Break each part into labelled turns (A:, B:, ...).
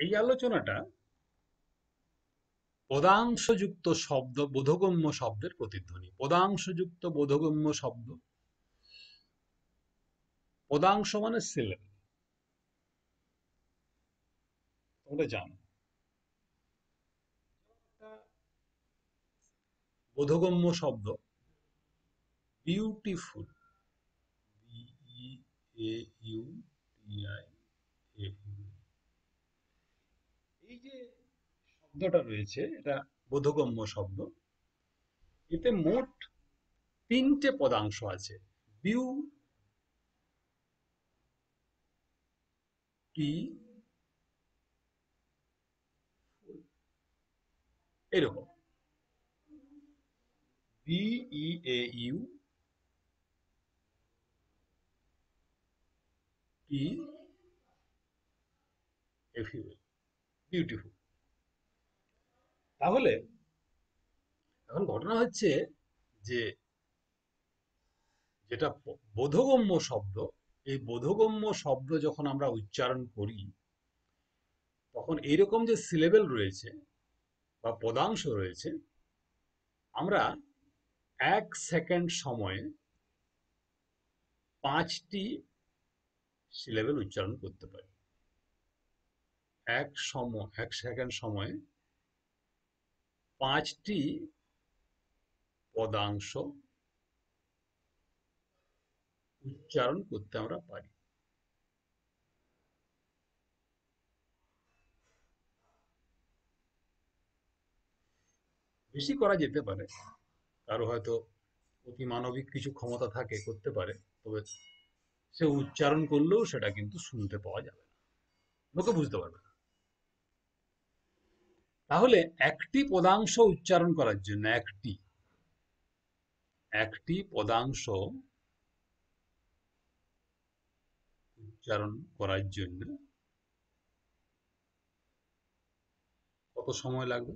A: এই আলোচনাটা পদাংশযুক্ত শব্দ, বোধগম্য শব্দের প্রতিধ্বনি। পদাংশযুক্ত বোধগম্য শব্দ, পদাংশ মানে সিলেবল, তোমরা জানো। একটা বোধগম্য শব্দ বিউটিফুল, BEAUTIFUL, এই যে শব্দটা রয়েছে এটা বোধগম্য শব্দ। এতে মোট তিনটে পদাংশ আছে। বিউটিফুল, এরকম BEAUTIFUL, বিউটিফুল। তাহলে এখন ঘটনা হচ্ছে যে যেটা বোধগম্য শব্দ, এই বোধগম্য শব্দ যখন আমরা উচ্চারণ করি তখন এইরকম যে সিলেবেল রয়েছে বা পদাংশ রয়েছে, আমরা 1 সেকেন্ড সময়ে 5টি সিলেবেল উচ্চারণ করতে পারি। 1 সেকেন্ড সময়ে 5টি পদাংশ উচ্চারণ করতে আমরা পারি। বেশি করা যেতে পারে, কারো হয়তো অতিমানবিক কিছু ক্ষমতা থাকে, করতে পারে, তবে সে উচ্চারণ করলেও সেটা কিন্তু শুনতে পাওয়া যাবে না, লোকে বুঝতে পারবে না। তাহলে একটি পদাংশ উচ্চারণ করার জন্য, একটি একটি পদাংশ উচ্চারণ করার জন্য কত সময় লাগবে?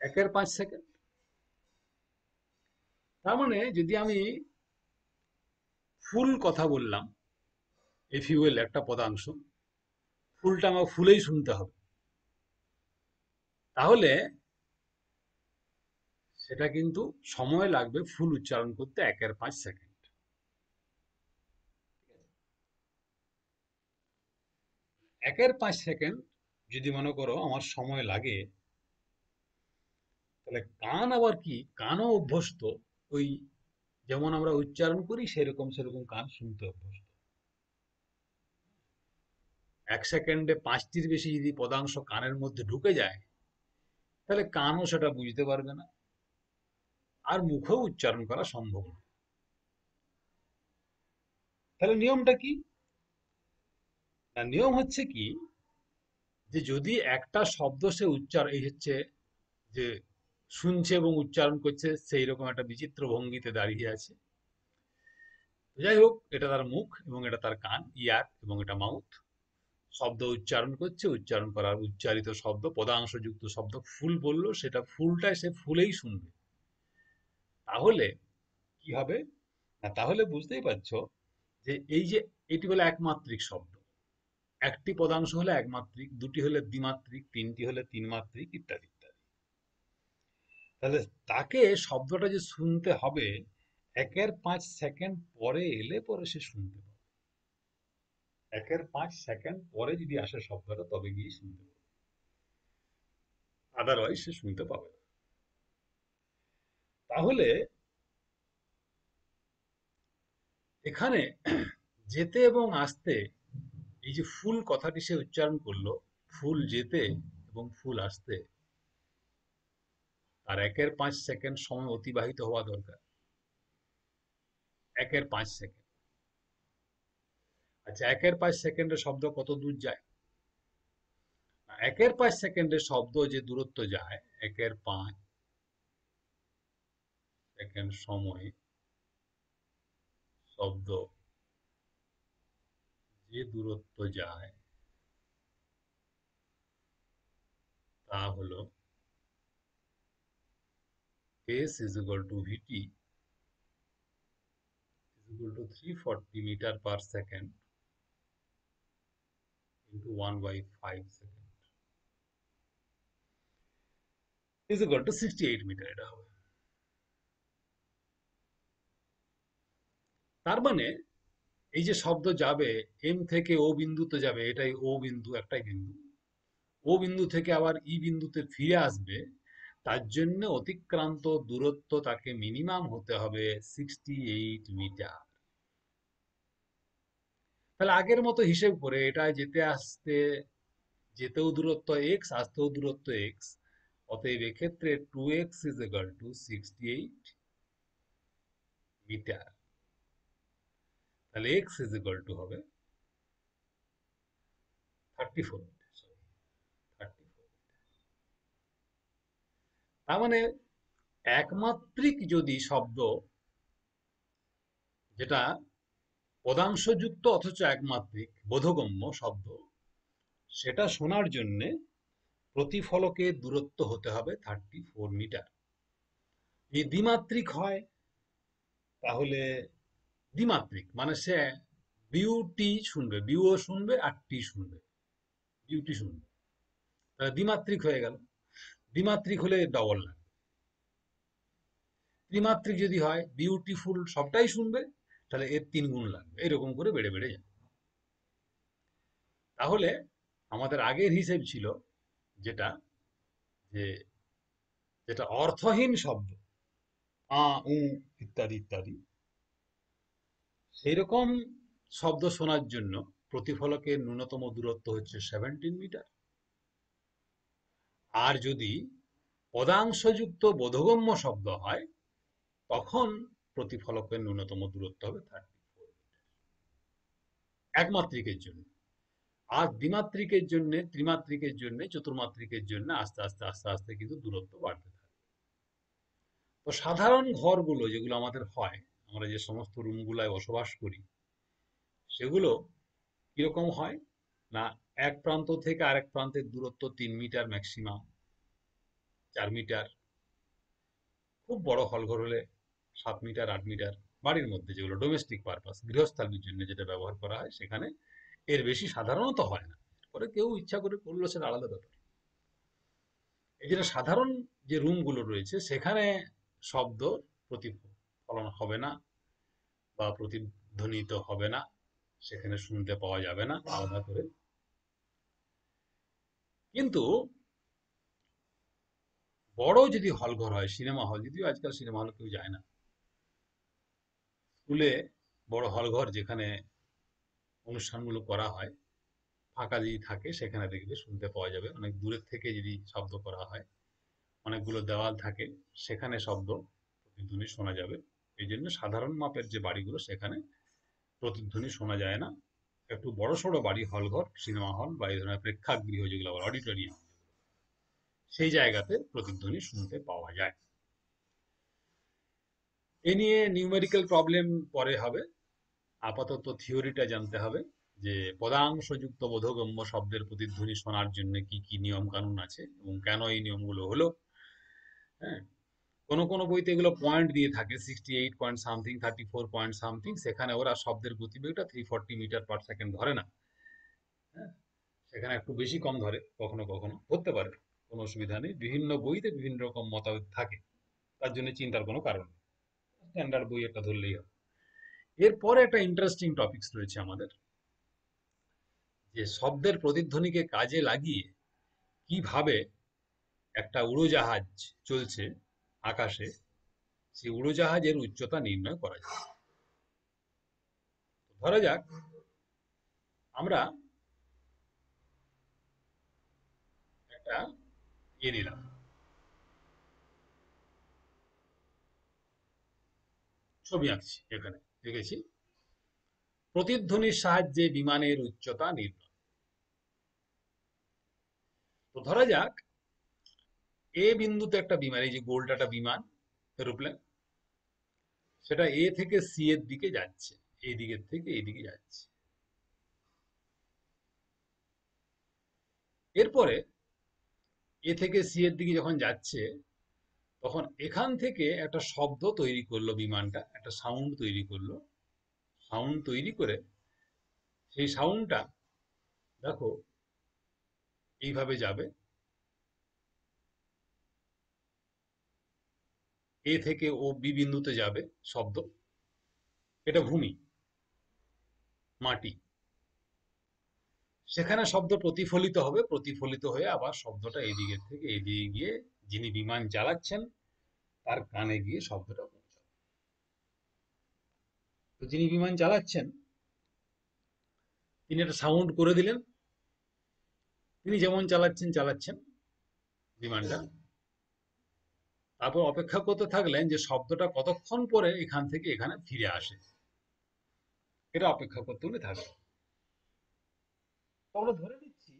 A: একের 5 সেকেন্ড। তার মানে যদি আমি ফুল কথা বললাম, এফিউএল একটা পদাংশ, ফুলটা আমার ফুলেই শুনতে হবে, তাহলে সেটা কিন্তু সময় লাগবে ফুল উচ্চারণ করতে 1/5 সেকেন্ড। একের 5 সেকেন্ড যদি মনে করো আমার সময় লাগে, তাহলে কান আবার কি, কানও অভ্যস্ত ওই যেমন আমরা উচ্চারণ করি সেরকম সেরকম কান শুনতে অভ্যস্ত। 1 সেকেন্ডে 5টির বেশি যদি পদাংশ কানের মধ্যে ঢুকে যায়, তাহলে কানও সেটা বুঝতে পারবে না, আর মুখেও উচ্চারণ করা সম্ভব না। তাহলে নিয়মটা কি? না, নিয়ম হচ্ছে কি, যে যদি একটা শব্দ সে এই হচ্ছে যে শুনছে এবং উচ্চারণ করছে সেই রকম একটা বিচিত্র ভঙ্গিতে দাঁড়িয়ে আছে, যাই হোক, এটা তার মুখ এবং এটা তার কান, ইয়ার, এবং এটা মাউথ, শব্দ উচ্চারণ করছে, উচ্চারণ করার উচ্চারিত শব্দ, পদাংশযুক্ত শব্দ ফুল বললো, সেটা ফুলটাই সে ফুলেই শুনবে। তাহলে কি হবে? না, তাহলে বুঝতেই পারছো যে এই যে এটি হলো একমাত্রিক শব্দ। একটি পদাংশ হলে একমাত্রিক, দুটি হলে দ্বিমাত্রিক, তিনটি হলে তিনমাত্রিক, ইত্যাদি ইত্যাদি। তাহলে তাকে শব্দটা যে শুনতে হবে 1/5 সেকেন্ড পরে এলে পরে সে শুনতে পাবে। 1/5 সেকেন্ড পরে যদি আসে শব্দটা, তবে গিয়ে শুনতে পাবে, আদারওয়াইজ সে শুনতে পাবে না। তাহলে এখানে যেতে এবং আসতে, এই যে ফুল কথাটি সে উচ্চারণ করলো, ফুল যেতে এবং ফুল আসতে, তার 1/5 সেকেন্ড সময় অতিবাহিত হওয়া দরকার। 1/5 সেকেন্ড। আচ্ছা, 1/5 সেকেন্ডের শব্দ কত দূর যায়? 1/5 সেকেন্ডের শব্দ যে দূরত্ব যায়, 1/5 সেকেন্ড সময়ে শব্দ যে দূরত্ব যায় তা হলো s = vt equal to 340 meter per second into 1/5 second is equal to 68 metre এটা হবে। তার মানে এই যে শব্দ যাবে এম থেকে ও বিন্দুতে যাবে, এটাই ও বিন্দু, একটাই বিন্দু। ও বিন্দু থেকে আবার ই বিন্দুতে ফিরে আসবে, তার জন্য অতিক্রান্ত দূরত্ব তাকে মিনিমাম হতে হবে 68 মিটার। তাহলে আগের মতো হিসেব করে এটা যেতে আসতে, যেতেও দূরত্ব এক্স, আসতেও দূরত্ব এক্স, অতএব এক্ষেত্রে 2x is equal to 68 metre. তাহলে এক্স ইজ ইকুয়াল টু হবে 34 মিটার, 34। তার মানে একমাত্রিক যদি শব্দ, যেটা পদাংশযুক্ত অথচ একমাত্রিক বোধগম্য শব্দ, সেটা শোনার জন্য প্রতিফলকের দূরত্ব হতে হবে 34 মিটার। যদি দ্বিমাত্রিক হয় তাহলে, দ্বিমাত্রিক মানে সে বিউটি শুনবে, বিউও শুনবে আর টি শুনবে, বিউটি শুনবে, তাহলে দ্বিমাত্রিক হয়ে গেল। দ্বিমাত্রিক হলে ডবল লাগবে। ত্রিমাত্রিক যদি হয়, বিউটিফুল সবটাই শুনবে, তাহলে এর 3 গুণ লাগবে, এরকম করে বেড়ে বেড়ে যাবে। তাহলে আমাদের আগের হিসেব ছিল যেটা, যে যেটা অর্থহীন শব্দ, আ উ ইত্যাদি ইত্যাদি, সেই রকম শব্দ শোনার জন্য প্রতিফলকের ন্যূনতম দূরত্ব হচ্ছে 17 মিটার। আর যদি পদাংশযুক্ত বোধগম্য শব্দ হয়, তখন প্রতিফলকের ন্যূনতম দূরত্ব হবে 34 মিটার, একমাত্রিকের জন্য। আর দ্বিমাত্রিকের জন্য, ত্রিমাত্রিকের জন্য, চতুর্মাত্রিকের জন্য আস্তে আস্তে আস্তে আস্তে কিন্তু দূরত্ব বাড়তে থাকে। তো সাধারণ ঘরগুলো যেগুলো আমাদের হয়, আমরা যে সমস্ত রুমগুলায় বসবাস করি, সেগুলো কিরকম হয় না, এক প্রান্ত থেকে আরেক প্রান্তের দূরত্ব 3 মিটার ম্যাক্সিমাম, 4 মিটার। খুব বড় হলঘর হলে 7 মিটার, 8 মিটার। বাড়ির মধ্যে যেগুলো ডোমেস্টিক পারপাস, গৃহস্থালির জন্য যেটা ব্যবহার করা হয়, সেখানে এর বেশি সাধারণত হয় না। পরে কেউ ইচ্ছা করে করলো, সেটা আলাদা ব্যাপার। এই জন্য সাধারণ যে রুমগুলো রয়েছে সেখানে শব্দ প্রতিফলন হবে না বা প্রতিধ্বনিত হবে না, সেখানে শুনতে পাওয়া যাবে না আলাদা করে। কিন্তু বড় যদি হলঘর হয়, সিনেমা হল, যদিও আজকাল সিনেমা হলে কেউ যায় না, স্কুলে বড় হলঘর যেখানে অনুষ্ঠানগুলো করা হয়, ফাঁকা যদি থাকে, সেখানে দেখবে শুনতে পাওয়া যাবে। অনেক দূরের থেকে যদি শব্দ করা হয়, অনেকগুলো দেওয়াল থাকে, সেখানে শব্দ প্রতিধ্বনি শোনা যাবে। এই জন্য সাধারণ মাপের যে বাড়িগুলো, সেখানে প্রতিধ্বনি শোনা যায় না। একটু বড়সড় বাড়ি, হলঘর, সিনেমা হল বা এই ধরনের প্রেক্ষাগৃহ যেগুলো আবার অডিটোরিয়াম, সেই জায়গাতে প্রতিধ্বনি শুনতে পাওয়া যায়। এ নিয়ে নিউমেরিক্যাল প্রবলেম পরে হবে, আপাতত থিওরিটা জানতে হবে যে পদাংশযুক্ত বোধগম্য শব্দের প্রতিধ্বনি শোনার জন্য কি কি নিয়ম কানুন আছে এবং কেন এই নিয়মগুলো হলো। হ্যাঁ, কোনো কোনো বইতে এগুলো পয়েন্ট দিয়ে থাকে, 68 পয়েন্ট সামথিং, 34 পয়েন্ট সামথিং, সেখানে ওরা শব্দের গতিবেগটা 340 মিটার পার সেকেন্ড ধরে না। হ্যাঁ, সেখানে একটু বেশি কম ধরে, কখনো কখনো ধরতে পারে, কোনো অসুবিধা নেই। বিভিন্ন বইতে বিভিন্ন রকম মতামত থাকে, তার জন্য চিন্তার কোনো কারণ নেই। স্ট্যান্ডার্ড বই একটা ধরলেই হবে। এরপরে একটা ইন্টারেস্টিং টপিকস রয়েছে আমাদের, যে শব্দের প্রতিধ্বনিকে কাজে লাগিয়ে কিভাবে একটা উড়োজাহাজ চলছে আকাশে, সেই উড়োজাহাজের উচ্চতা নির্ণয় করা যায়। ধরা যাক আমরা একটা নিলাম, ছবি আঁকছি, এখানে দেখেছি প্রতিধ্বনির সাহায্যে বিমানের উচ্চতা নির্ণয়। তো ধরা যাক এ বিন্দুতে একটা বিমান, এই যে গোলটা একটা বিমান, এরোপ্লেন, সেটা এ থেকে সি এর দিকে যাচ্ছে, এই দিকের থেকে এই দিকে যাচ্ছে। এরপরে এ থেকে সি এর দিকে যখন যাচ্ছে, তখন এখান থেকে একটা শব্দ তৈরি করলো বিমানটা, একটা সাউন্ড তৈরি করলো, সাউন্ড তৈরি করে সেই সাউন্ডটা দেখো এইভাবে যাবে, এ থেকে ও বি বিন্দুতে যাবে শব্দ। এটা ভূমি, মাটি। সেখানে শব্দ প্রতিফলিত হবে, প্রতিফলিত হয়ে আবার শব্দটা এদিকে থেকে এদিকে গিয়ে যিনি বিমান চালাচ্ছেন তার কানে গিয়ে শব্দটা পৌঁছাবে। তো যিনি বিমান চালাচ্ছেন তিনি একটা সাউন্ড করে দিলেন, তিনি যেমন চালাচ্ছেন চালাচ্ছেন বিমানটা, তারপর অপেক্ষা করতে থাকলেন যে শব্দটা কতক্ষণ পরে এখান থেকে এখানে ফিরে আসে। এটা অপেক্ষা করতে উনি থাকবেন। তো আমরা ধরে নিচ্ছি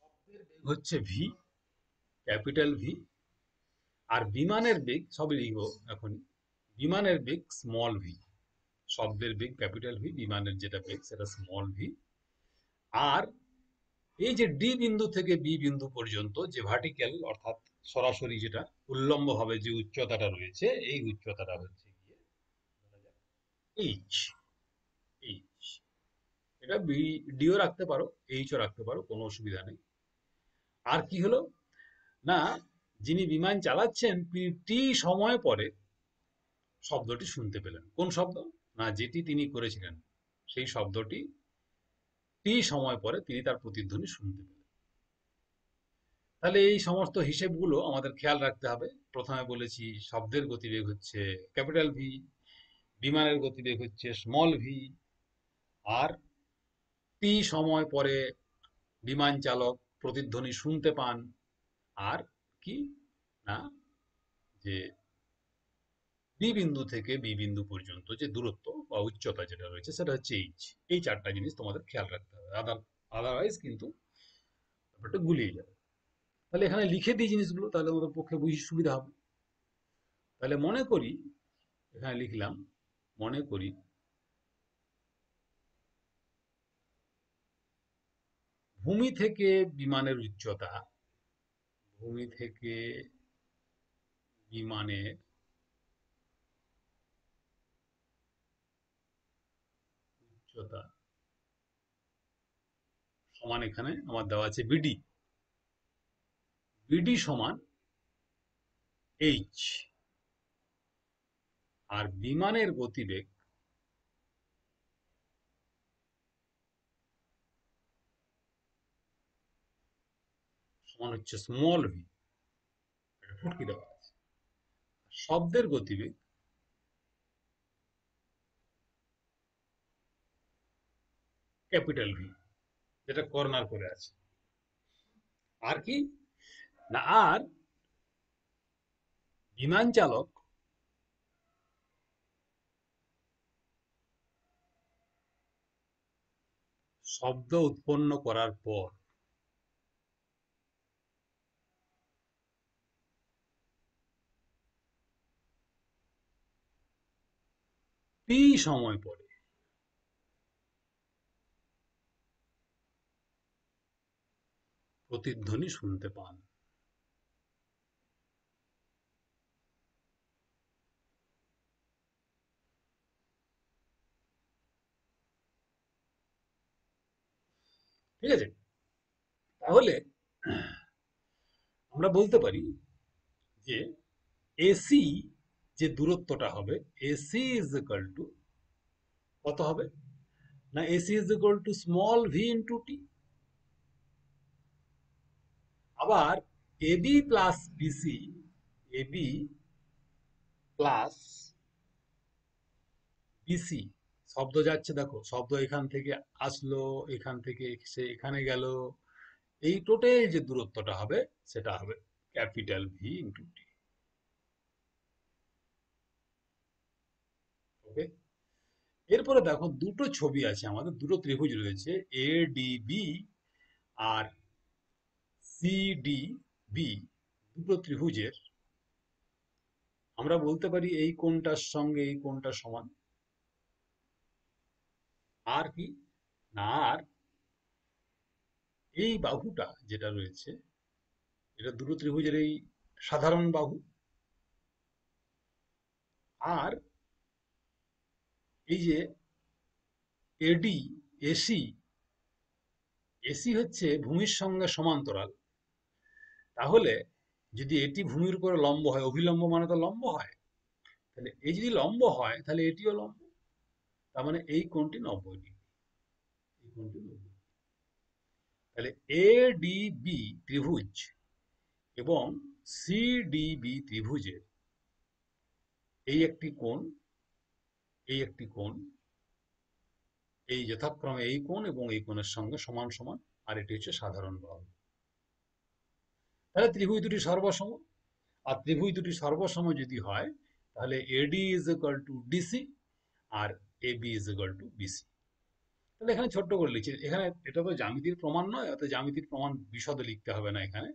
A: শব্দের বেগ হচ্ছে ভি, ক্যাপিটাল ভি। আর বিমানের বেগ, সবই লিখবো এখনই, বিমানের বেগ স্মল ভি। শব্দের বেগ ক্যাপিটাল ভি, বিমানের যেটা বেগ সেটা স্মল ভি। আর এই যে ডি বিন্দু থেকে বি বিন্দু পর্যন্ত যে ভার্টিক্যাল, অর্থাৎ সরাসরি যেটা উল্লম্ব ভাবে যে উচ্চতাটা রয়েছে, এই উচ্চতাটা হচ্ছে গিয়ে এইচ। এইচ, এটা বি, ডিও রাখতে পারো, এইচও রাখতে পারো, কোনো অসুবিধা নেই। আর কি হলো না, যিনি বিমান চালাচ্ছেন টি সময় পরে শব্দটি শুনতে পেলেন। কোন শব্দ? না, যেটি তিনি করেছিলেন সেই শব্দটি টি সময় পরে তিনি তার প্রতিধ্বনি শুনতে পেলেন। তাহলে এই সমস্ত হিসেবগুলো আমাদের খেয়াল রাখতে হবে। প্রথমে বলেছি শব্দের গতিবেগ হচ্ছে ক্যাপিটাল ভি, বিমানের গতিবেগ হচ্ছে স্মল ভি, আর টি সময় পরে বিমান চালক প্রতিধ্বনি শুনতে পান। আর কি না, যে বি বিন্দু থেকে বি বিন্দু পর্যন্ত যে দূরত্ব বা উচ্চতা যেটা রয়েছে সেটা হচ্ছে এইচ। এই চারটা জিনিস তোমাদের খেয়াল রাখতে হবে, আদারওয়াইজ কিন্তু ব্যাপারটা গুলিয়ে যাবে। তাহলে এখানে লিখে দিই জিনিসগুলো, তাহলে আমাদের পক্ষে বুঝতে সুবিধা হবে। তাহলে মনে করি, এখানে লিখলাম, মনে করি ভূমি থেকে বিমানের উচ্চতা, ভূমি থেকে বিমানের উচ্চতা সমান, এখানে আমার দেওয়া আছে বিডি, বিডি সমান এইচ। আর বিমানের গতিবেগ সমান হচ্ছে স্মল ভি, ফুটকি দেওয়া আছে। শব্দের গতিবেগ ক্যাপিটাল ভি, যেটা কর্নার করে আছে। আর কি না, আর বিমান চালক শব্দ উৎপন্ন করার পর টি সময় পরে প্রতিধ্বনি শুনতে পান। ঠিক আছে? তাহলে আমরা বলতে পারি যে এসি যে দূরত্বটা হবে, এসি ইজ ইকুয়াল টু কত হবে না, AC is equal to small v into t. আবার AB plus BC, AB plus BC, শব্দ যাচ্ছে দেখো, শব্দ এখান থেকে আসলো, এখান থেকে সে এখানে গেল, এই টোটাল যে দূরত্বটা হবে সেটা হবে capital V into T. Okay, এরপরে দেখো দুটো ছবি আছে আমাদের, দুটো ত্রিভুজ রয়েছে এ ডি বি আর সি ডি বি। দুটো ত্রিভুজের আমরা বলতে পারি এই কোণটার সঙ্গে এই কোণটা সমান। আর কি না, আর এই বাহুটা যেটা রয়েছে এটা দুটো ত্রিভুজের এই সাধারণ বাহু। আর এই যে এডি, এসি, এসি হচ্ছে ভূমির সঙ্গে সমান্তরাল। তাহলে যদি এটি ভূমির উপরে লম্ব হয়, অভিলম্ব মানে তো লম্ব হয়, তাহলে এই যদি লম্ব হয় তাহলে এটিও লম্ব। তার মানে এই কোণটি 90 ডিগ্রি, এই কোণটি 90। তাহলে এডিবি ত্রিভুজ এবং সিডিবি ত্রিভুজের এই একটি কোণ, এই একটি কোণ, এই যথাক্রমে এই কোণ এবং এই কোণের সঙ্গে সমান সমান, আর এটি হচ্ছে সাধারণ বাহু। তাহলে ত্রিভুজ দুটি সর্বসম। আর ত্রিভুজ দুটি সর্বসম যদি হয় তাহলে AD is equal to DC আর AB is equal to BC. তাহলে এখানে ছোট্ট করে লিখছি, এখানে এটা তো জ্যামিতির প্রমাণ নয়, অত জ্যামিতির প্রমাণ বিশদে লিখতে হবে না এখানে।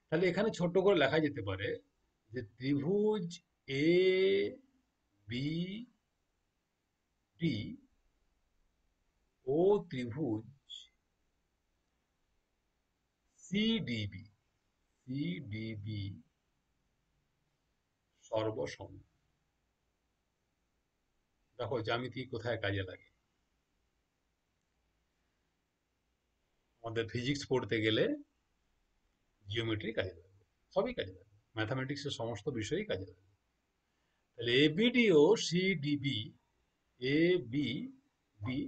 A: তাহলে এখানে ছোট্ট করে লেখা যেতে পারে যে ত্রিভুজ এ বি ডি ও ত্রিভুজ সিডিবি, সিডিবি সর্বসম। দেখো জ্যামিতি কোথায় কাজে লাগে। আমাদের ফিজিক্স পড়তে গেলে জিওমেট্রি কাজে লাগবে, সবই কাজে লাগবে, ম্যাথামেটিক্সের সমস্ত বিষয়ই কাজে লাগবে। তাহলে ABD O সিডিবি, A B B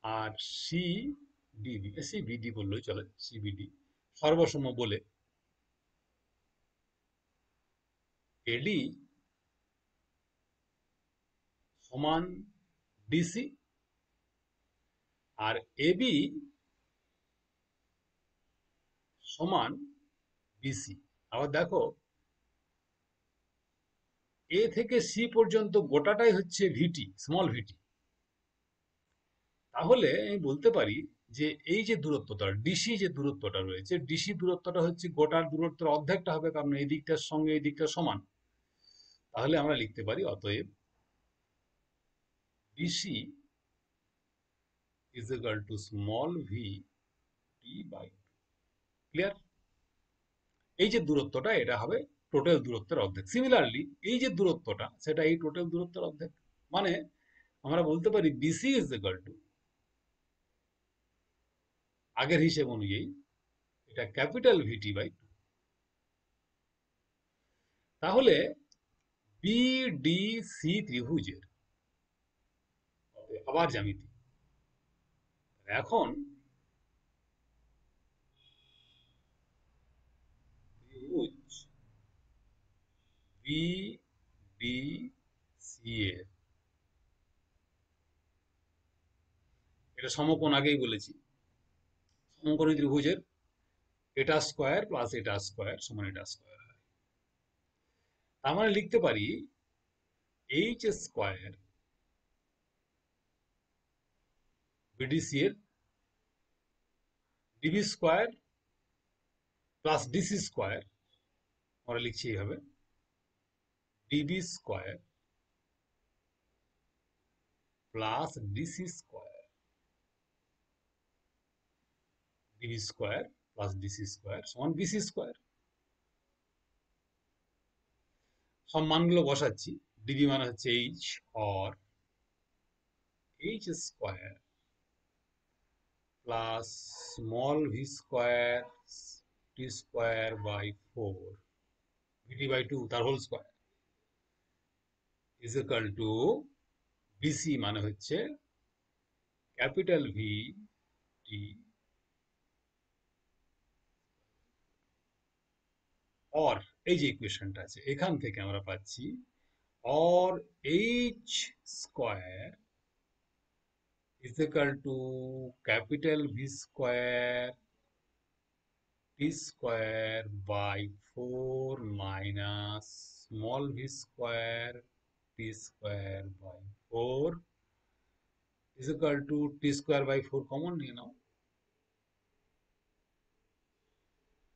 A: R সিডিবি, CBD বললেই চলে, সিবিডি সর্বসম বলে এডি সমান ডিসি আর এবি সমান বিসি। আবার দেখো এ থেকে সি পর্যন্ত গোটাটাই হচ্ছে ভিটি, স্মল ভিটি। তাহলে আমি বলতে পারি যে এই যে দূরত্বটা ডিসি, যে দূরত্বটা রয়েছে, ডিসি দূরত্বটা হচ্ছে গোটার দূরত্বের অর্ধেকটা হবে, কারণ এই দিকটার সঙ্গে এই দিকটা সমান। তাহলে আমরা লিখতে পারি অতএব DC is equal to small V T by. Clear? এই যে দূরত্বটা এটা হবে টোটাল দূরত্বের অর্ধেক। সিমিলারলি এই যে দূরত্বটা সেটা এই টোটাল দূরত্বের অর্ধেক। মানে আমরা বলতে পারি বিসি ইজ ইকুয়াল টু, আগের হিসেব অনুযায়ী এটা ক্যাপিটাল ভিটি বাই 2। তাহলে বিডিসি ত্রিভুজের, আবার জ্যামিতি, এখন ত্রিভুজ বিডিসি এর, এটা সমকোণ আগেই বলেছি, সমকোণী ত্রিভুজের এটা স্কোয়ার প্লাস এটা স্কোয়ার সমান এটা স্কোয়ার হয়। তার মানে লিখতে পারি এইচ স্কোয়ার বিডিসি এর DB square plus DC square, আমরা লিখছি এইভাবে DB square plus DC square, DB square plus DC square সমান বিসি স্কোয়ার। সব মানগুলো বসাচ্ছি। ডিবি মানে হচ্ছে H, or H square plus small V square T square by 4 VT by 2 তার whole square is equal to BC মানে হচ্ছে capital V T, or এই যে ইকুয়েশনটা আছে এখান থেকে আমরা পাচ্ছি or H square is equal to capital V square T square by 4 minus small v square T square by 4 is equal to T square by 4 common নিয়ে নাও,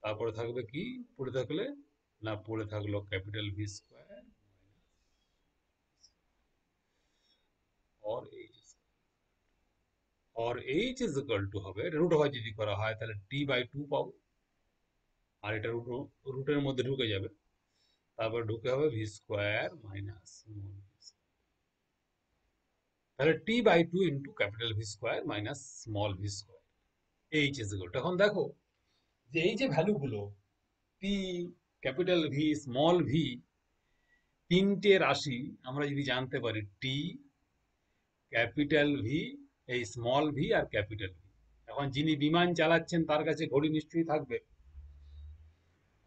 A: তারপরে থাকবে কি পড়ে থাকলে, না পড়ে থাকলো ক্যাপিটাল ভি স্কোয়ার और এইচ, और এইচ ইজ ইকুয়াল টু হবে রুট ওভার যদি করা হয় তাহলে টি বাই 2 পাবো, আর এটা রুটের মধ্যে ঢুকে যাবে। তারপর ঢুকে হবে ভি স্কোয়ার মাইনাস, তাহলে t by two into capital V square minus small V square, H is equal. এখন দেখো যে এই যে ভ্যালুগুলো t, capital V, small v, তিনটে রাশি আমরা যদি জানতে পারি, টি, ক্যাপিটাল ভি, এই স্মল ভি আর ক্যাপিটাল ভি, এখন যিনি বিমান চালাচ্ছেন তার কাছে ঘড়ি নিশ্চয়ই থাকবে,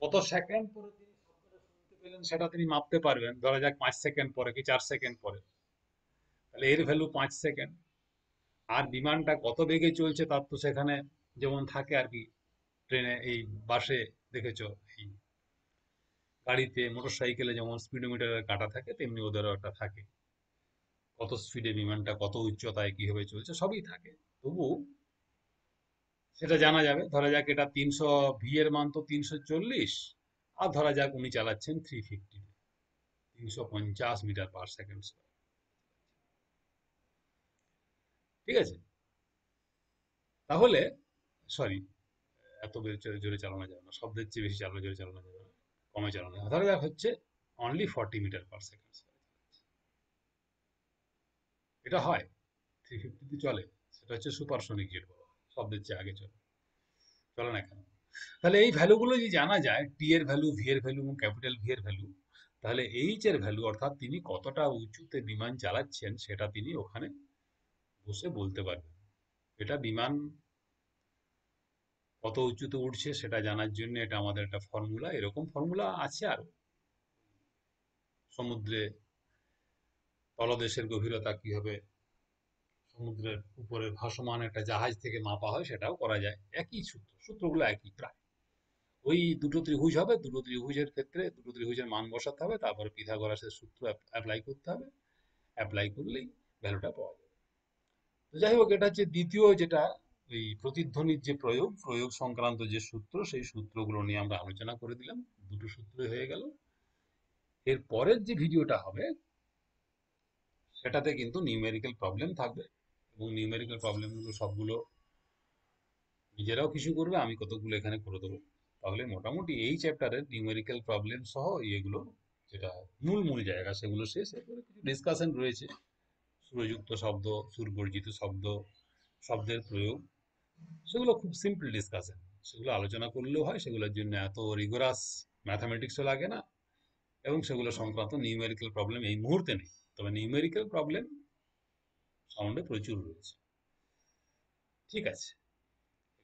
A: কত সেকেন্ড পরে তিনি শব্দটা শুনতে পেলেন সেটা তিনি মাপতে পারবেন, ধরা যাক 5 সেকেন্ড পরে কি 4 সেকেন্ড পরে, তাহলে এর ভ্যালু 5 সেকেন্ড। আর বিমানটা কত বেগে চলছে তার তো সেখানে যেমন থাকে আর কি, ট্রেনে, এই বাসে দেখেছো, এই গাড়িতে, মোটর সাইকেলে যেমন স্পিডোমিটারের কাঁটা থাকে, তেমনি ওদেরও একটা থাকে, কত স্পিডে বিমানটা, কত উচ্চতায় কিভাবে চলছে সবই থাকে। তবু সেটা জানা যাবে, ধরা যাক এটা 300 ভি এর মান তো 340, আর ধরা যাক উনি চালাচ্ছেন 350, 350 মিটার পার সেকেন্ড। ঠিক আছে, তাহলে, সরি, এত জোরে চালানো যাবে না, শব্দের চেয়ে বেশি জোরে চালানো যাবে না, কমে চালানো যাবে। ধরা যাক হচ্ছে অনলি 40 মিটার পার সেকেন্ড, এটা হয় 350 চলে, সেটা হচ্ছে সুপারসনিক জেট বলা হয়, শব্দের চেয়ে আগে চলে, চলে না কেন? তাহলে এই ভ্যালুগুলো যদি জানা যায়, টি এর ভ্যালু, ভি এর ভ্যালু এবং ক্যাপিটাল ভি এর ভ্যালু, তাহলে এইচ এর ভ্যালু, অর্থাৎ তিনি কতটা উঁচুতে বিমান চালাচ্ছেন সেটা তিনি ওখানে বসে বলতে পারবেন। এটা বিমান কত উঁচুতে উঠছে সেটা জানার জন্য এটা আমাদের একটা ফর্মুলা, এরকম ফর্মুলা আছে আরো, সমুদ্রে তলদেশের গভীরতা কিভাবে সমুদ্রের উপরে ভাসমান একটা জাহাজ থেকে মাপা হয় সেটাও করা যায়, একই সূত্র, সূত্রগুলো একই প্রায়। ওই দুটো ত্রিভুজ হবে, দুটো ত্রিভুজের ক্ষেত্রে দুটো ত্রিভুজের মান বসাতে হবে, তারপরে পিথাগোরাসের সূত্র অ্যাপ্লাই করতে হবে, অ্যাপ্লাই করলেই ভ্যালুটা পাওয়া যাবে। তো যাই হোক, এটা হচ্ছে দ্বিতীয় যেটা, এই প্রতিধ্বনির যে প্রয়োগ, প্রয়োগ সংক্রান্ত যে সূত্র, সেই সূত্রগুলো নিয়ে আমরা আলোচনা করে দিলাম, দুটো সূত্রই হয়ে গেল। এর পরের যে ভিডিওটা হবে সেটাতে কিন্তু নিউমেরিক্যাল প্রবলেম থাকবে, এবং নিউমেরিক্যাল প্রবলেমগুলো সবগুলো নিজেরাও কিছু করবে, আমি কতগুলো এখানে করে দেবো। তাহলে মোটামুটি এই চ্যাপ্টারের নিউমেরিক্যাল প্রবলেম সহ এগুলো, যেটা মূল মূল জায়গা, সেগুলো শেষ। এরপরে কিছু ডিসকাশন রয়েছে, সুরযুক্ত শব্দ, সুরবর্জিত শব্দ, শব্দের প্রয়োগ, সেগুলো খুব সিম্পল ডিসকাশন, সেগুলো আলোচনা করলেও হয়, সেগুলোর জন্য এত রিগোরাস ম্যাথামেটিক্সও লাগে না, এবং সেগুলো সংক্রান্ত নিউমেরিক্যাল প্রবলেম এই মুহূর্তে নেই, তবে নিউমেরিক্যাল প্রবলেম সাউন্ডে প্রচুর রয়েছে। ঠিক আছে,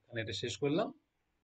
A: এখানে এটা শেষ করলাম।